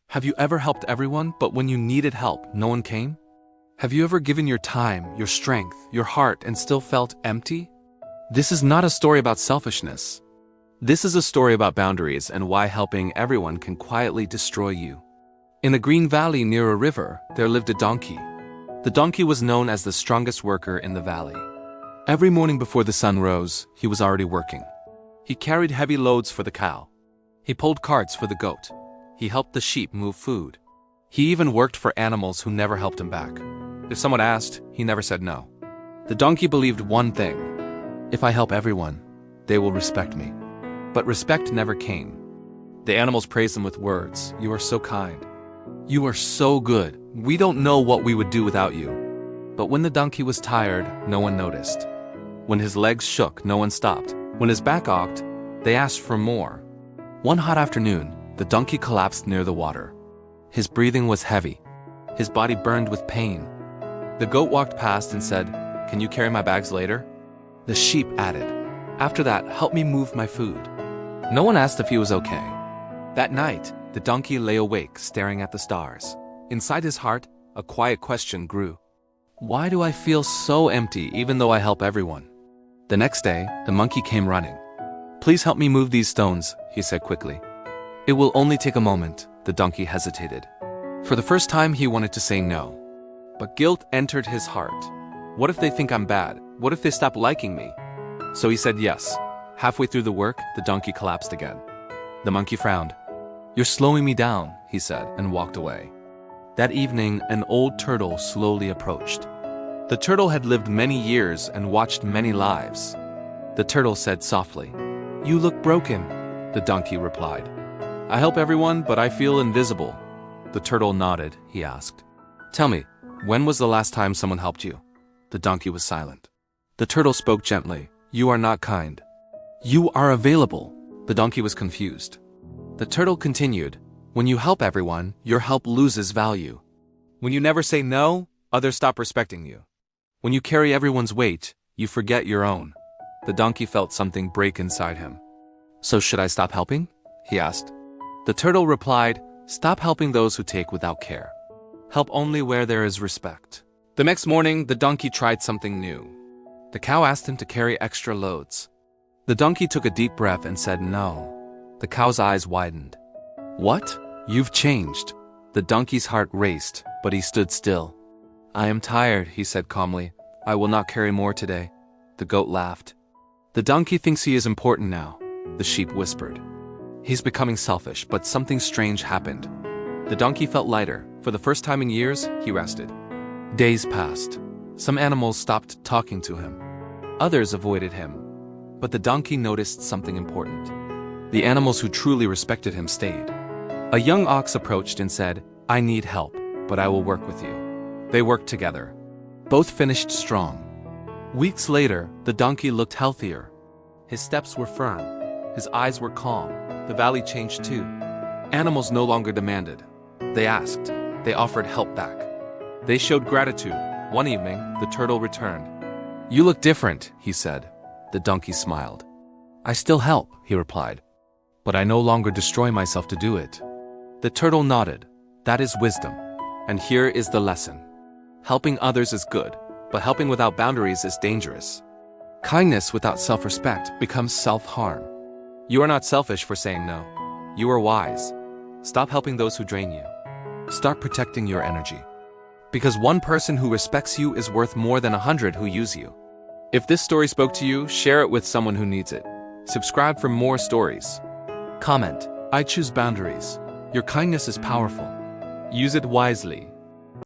Have you ever helped everyone, but when you needed help, no one came? Have you ever given your time, your strength, your heart, and still felt empty? This is not a story about selfishness. This is a story about boundaries and why helping everyone can quietly destroy you. In a green valley near a river, there lived a donkey. The donkey was known as the strongest worker in the valley. Every morning before the sun rose, he was already working. He carried heavy loads for the cow. He pulled carts for the goat. He helped the sheep move food. He even worked for animals who never helped him back. If someone asked, he never said no. The donkey believed one thing: if I help everyone, they will respect me. But respect never came. The animals praised him with words: "You are so kind. You are so good. We don't know what we would do without you." But when the donkey was tired, no one noticed. When his legs shook, no one stopped. When his back ached, they asked for more. One hot afternoon, the donkey collapsed near the water. His breathing was heavy. His body burned with pain. The goat walked past and said, "Can you carry my bags later?" The sheep added, "After that, help me move my food." No one asked if he was okay. That night, the donkey lay awake, staring at the stars. Inside his heart, a quiet question grew. Why do I feel so empty even though I help everyone? The next day, the monkey came running. "Please help me move these stones," he said quickly. "It will only take a moment." The donkey hesitated. For the first time, he wanted to say no. But guilt entered his heart. What if they think I'm bad? What if they stop liking me? So he said yes. Halfway through the work, the donkey collapsed again. The monkey frowned. "You're slowing me down," he said, and walked away. That evening, an old turtle slowly approached. The turtle had lived many years and watched many lives. The turtle said softly, "You look broken." The donkey replied, "I help everyone, but I feel invisible." The turtle nodded. He asked, "Tell me, when was the last time someone helped you?" The donkey was silent. The turtle spoke gently, "You are not kind. You are available." The donkey was confused. The turtle continued, "When you help everyone, your help loses value. When you never say no, others stop respecting you. When you carry everyone's weight, you forget your own." The donkey felt something break inside him. "So should I stop helping?" he asked. The turtle replied, "Stop helping those who take without care. Help only where there is respect." The next morning, the donkey tried something new. The cow asked him to carry extra loads. The donkey took a deep breath and said no. The cow's eyes widened. "What? You've changed." The donkey's heart raced, but he stood still. "I am tired," he said calmly. "I will not carry more today." The goat laughed. "The donkey thinks he is important now," the sheep whispered. "He's becoming selfish," but something strange happened. The donkey felt lighter. For the first time in years, he rested. Days passed. Some animals stopped talking to him. Others avoided him. But the donkey noticed something important. The animals who truly respected him stayed. A young ox approached and said, "I need help, but I will work with you." They worked together. Both finished strong. Weeks later, the donkey looked healthier. His steps were firm. His eyes were calm. The valley changed too. Animals no longer demanded. They asked. They offered help back. They showed gratitude. One evening, the turtle returned. "You look different," he said. The donkey smiled. "I still help," he replied. "But I no longer destroy myself to do it." The turtle nodded. That is wisdom. And here is the lesson. Helping others is good, but helping without boundaries is dangerous. Kindness without self-respect becomes self-harm. You are not selfish for saying no. You are wise. Stop helping those who drain you. Start protecting your energy. Because one person who respects you is worth more than 100 who use you. If this story spoke to you, share it with someone who needs it. Subscribe for more stories. Comment, "I choose boundaries." Your kindness is powerful. Use it wisely.